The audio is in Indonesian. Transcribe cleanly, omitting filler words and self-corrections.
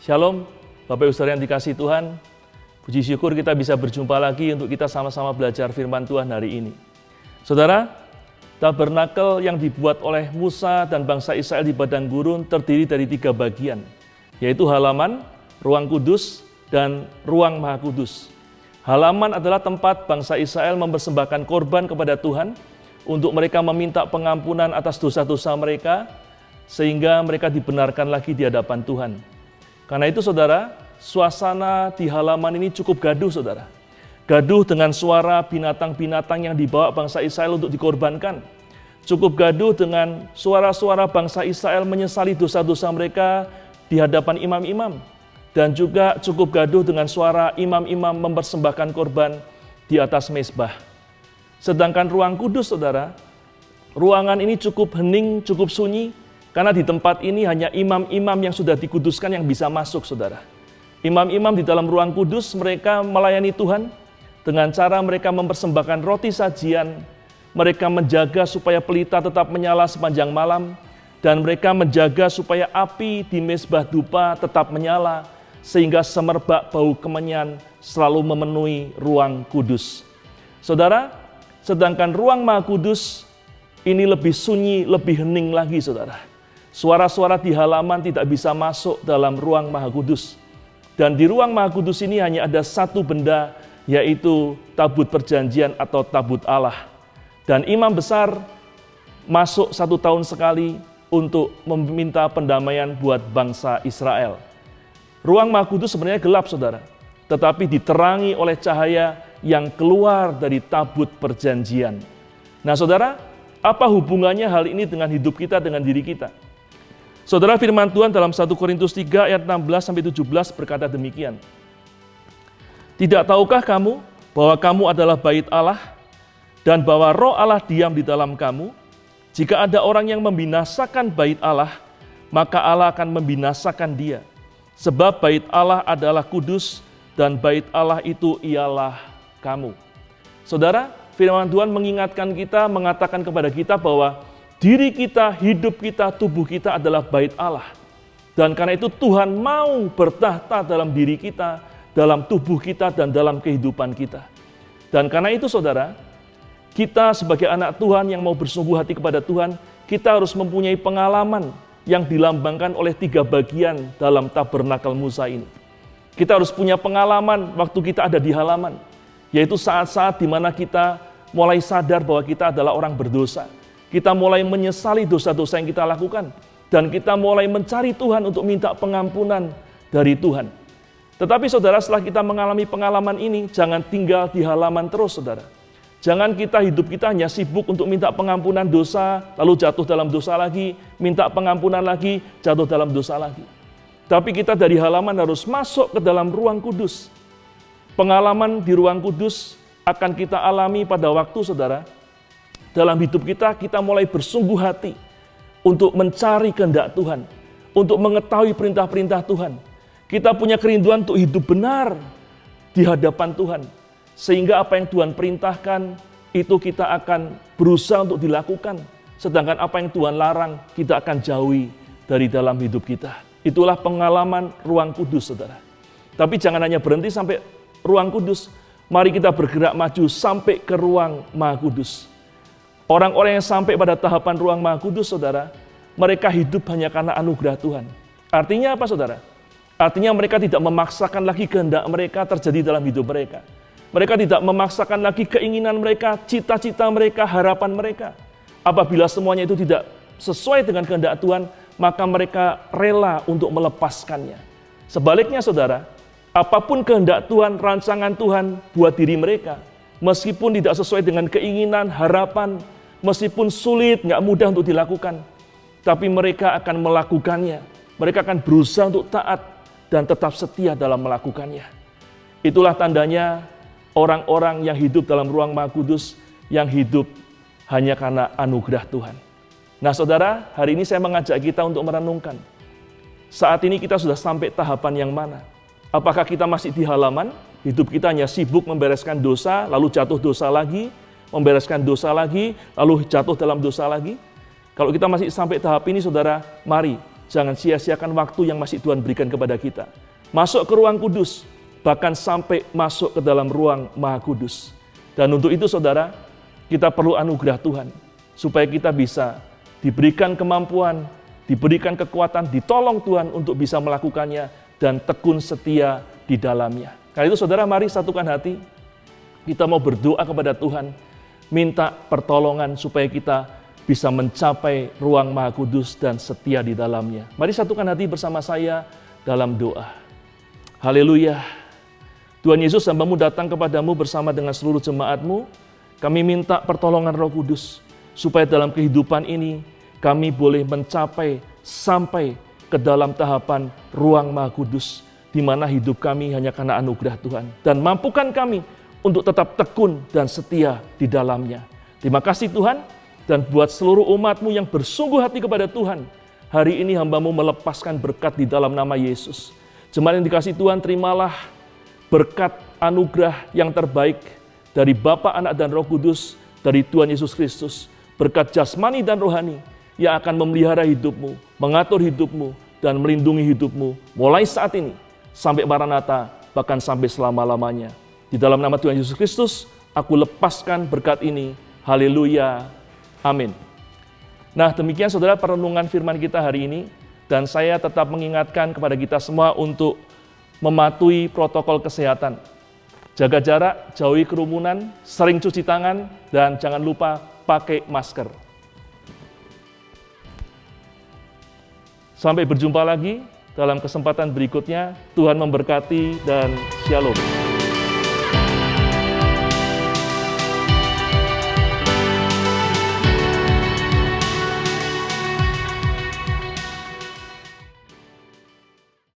Shalom, Bapak Ibu Saudara yang dikasihi Tuhan. Puji syukur kita bisa berjumpa lagi untuk kita sama-sama belajar firman Tuhan hari ini. Saudara, tabernakel yang dibuat oleh Musa dan bangsa Israel di padang gurun terdiri dari 3 bagian, yaitu halaman, ruang kudus, dan ruang maha kudus. Halaman adalah tempat bangsa Israel mempersembahkan korban kepada Tuhan untuk mereka meminta pengampunan atas dosa-dosa mereka, sehingga mereka dibenarkan lagi di hadapan Tuhan. Karena itu saudara, suasana di halaman ini cukup gaduh saudara. Gaduh dengan suara binatang-binatang yang dibawa bangsa Israel untuk dikorbankan. Cukup gaduh dengan suara-suara bangsa Israel menyesali dosa-dosa mereka di hadapan imam-imam. Dan juga cukup gaduh dengan suara imam-imam mempersembahkan korban di atas mezbah. Sedangkan ruang kudus saudara, ruangan ini cukup hening, cukup sunyi, karena di tempat ini hanya imam-imam yang sudah dikuduskan yang bisa masuk, saudara. Imam-imam di dalam ruang kudus, mereka melayani Tuhan dengan cara mereka mempersembahkan roti sajian, mereka menjaga supaya pelita tetap menyala sepanjang malam, dan mereka menjaga supaya api di mezbah dupa tetap menyala, sehingga semerbak bau kemenyan selalu memenuhi ruang kudus. Saudara, sedangkan ruang maha kudus ini lebih sunyi, lebih hening lagi, saudara. Suara-suara di halaman tidak bisa masuk dalam ruang maha kudus. Dan di ruang maha kudus ini hanya ada satu benda, yaitu tabut perjanjian atau tabut Allah. Dan imam besar masuk 1 tahun sekali untuk meminta pendamaian buat bangsa Israel. Ruang maha kudus sebenarnya gelap saudara, tetapi diterangi oleh cahaya yang keluar dari tabut perjanjian. Nah saudara, apa hubungannya hal ini dengan hidup kita, dengan diri kita? Saudara, firman Tuhan dalam 1 Korintus 3 ayat 16-17 berkata demikian. Tidak tahukah kamu bahwa kamu adalah bait Allah dan bahwa roh Allah diam di dalam kamu? Jika ada orang yang membinasakan bait Allah, maka Allah akan membinasakan dia. Sebab bait Allah adalah kudus dan bait Allah itu ialah kamu. Saudara, firman Tuhan mengingatkan kita, mengatakan kepada kita bahwa diri kita, hidup kita, tubuh kita adalah bait Allah. Dan karena itu Tuhan mau bertahta dalam diri kita, dalam tubuh kita, dan dalam kehidupan kita. Dan karena itu saudara, kita sebagai anak Tuhan yang mau bersungguh hati kepada Tuhan, kita harus mempunyai pengalaman yang dilambangkan oleh 3 bagian dalam tabernakel Musa ini. Kita harus punya pengalaman waktu kita ada di halaman, yaitu saat-saat di mana kita mulai sadar bahwa kita adalah orang berdosa. Kita mulai menyesali dosa-dosa yang kita lakukan. Dan kita mulai mencari Tuhan untuk minta pengampunan dari Tuhan. Tetapi saudara, setelah kita mengalami pengalaman ini, jangan tinggal di halaman terus saudara. Jangan hidup kita hanya sibuk untuk minta pengampunan dosa, lalu jatuh dalam dosa lagi, minta pengampunan lagi, jatuh dalam dosa lagi. Tapi kita dari halaman harus masuk ke dalam ruang kudus. Pengalaman di ruang kudus akan kita alami pada waktu saudara, dalam hidup kita, kita mulai bersungguh hati untuk mencari kehendak Tuhan, untuk mengetahui perintah-perintah Tuhan. Kita punya kerinduan untuk hidup benar di hadapan Tuhan. Sehingga apa yang Tuhan perintahkan, itu kita akan berusaha untuk dilakukan. Sedangkan apa yang Tuhan larang, kita akan jauhi dari dalam hidup kita. Itulah pengalaman ruang kudus, saudara. Tapi jangan hanya berhenti sampai ruang kudus. Mari kita bergerak maju sampai ke ruang maha kudus. Orang-orang yang sampai pada tahapan ruang maha kudus, saudara, mereka hidup hanya karena anugerah Tuhan. Artinya apa, saudara? Artinya mereka tidak memaksakan lagi kehendak mereka terjadi dalam hidup mereka. Mereka tidak memaksakan lagi keinginan mereka, cita-cita mereka, harapan mereka. Apabila semuanya itu tidak sesuai dengan kehendak Tuhan, maka mereka rela untuk melepaskannya. Sebaliknya, saudara, apapun kehendak Tuhan, rancangan Tuhan buat diri mereka, meskipun tidak sesuai dengan keinginan, harapan, meskipun sulit, nggak mudah untuk dilakukan, tapi mereka akan melakukannya. Mereka akan berusaha untuk taat dan tetap setia dalam melakukannya. Itulah tandanya orang-orang yang hidup dalam ruang maha kudus, yang hidup hanya karena anugerah Tuhan. Nah saudara, hari ini saya mengajak kita untuk merenungkan. Saat ini kita sudah sampai tahapan yang mana? Apakah kita masih di halaman? Hidup kita hanya sibuk membereskan dosa, lalu jatuh dosa lagi, membereskan dosa lagi, lalu jatuh dalam dosa lagi. Kalau kita masih sampai tahap ini, saudara, mari Jangan sia-siakan waktu yang masih Tuhan berikan kepada kita. Masuk ke ruang kudus, bahkan sampai masuk ke dalam ruang Maha Kudus. Dan untuk itu saudara, kita perlu anugerah Tuhan, supaya kita bisa diberikan kemampuan, diberikan kekuatan, ditolong Tuhan untuk bisa melakukannya, dan tekun setia di dalamnya. Karena itu saudara, mari satukan hati, kita mau berdoa kepada Tuhan, minta pertolongan supaya kita bisa mencapai ruang Maha Kudus dan setia di dalamnya. Mari satukan hati bersama saya dalam doa. Haleluya. Tuhan Yesus, hamba-Mu datang kepadamu bersama dengan seluruh jemaat-Mu. Kami minta pertolongan Roh Kudus, supaya dalam kehidupan ini kami boleh mencapai sampai ke dalam tahapan ruang Maha Kudus, di mana hidup kami hanya karena anugerah Tuhan. Dan mampukan kami untuk tetap tekun dan setia di dalamnya. Terima kasih Tuhan. Dan buat seluruh umat-Mu yang bersungguh hati kepada Tuhan, hari ini hamba-Mu melepaskan berkat di dalam nama Yesus. Jemaat yang dikasihi Tuhan, terimalah berkat anugerah yang terbaik dari Bapa, Anak, dan Roh Kudus, dari Tuhan Yesus Kristus. Berkat jasmani dan rohani yang akan memelihara hidupmu, mengatur hidupmu, dan melindungi hidupmu mulai saat ini sampai Maranatha, bahkan sampai selama-lamanya. Di dalam nama Tuhan Yesus Kristus, aku lepaskan berkat ini. Haleluya. Amin. Nah, demikian saudara perenungan firman kita hari ini, dan saya tetap mengingatkan kepada kita semua untuk mematuhi protokol kesehatan. Jaga jarak, jauhi kerumunan, sering cuci tangan, dan jangan lupa pakai masker. Sampai berjumpa lagi dalam kesempatan berikutnya. Tuhan memberkati dan shalom.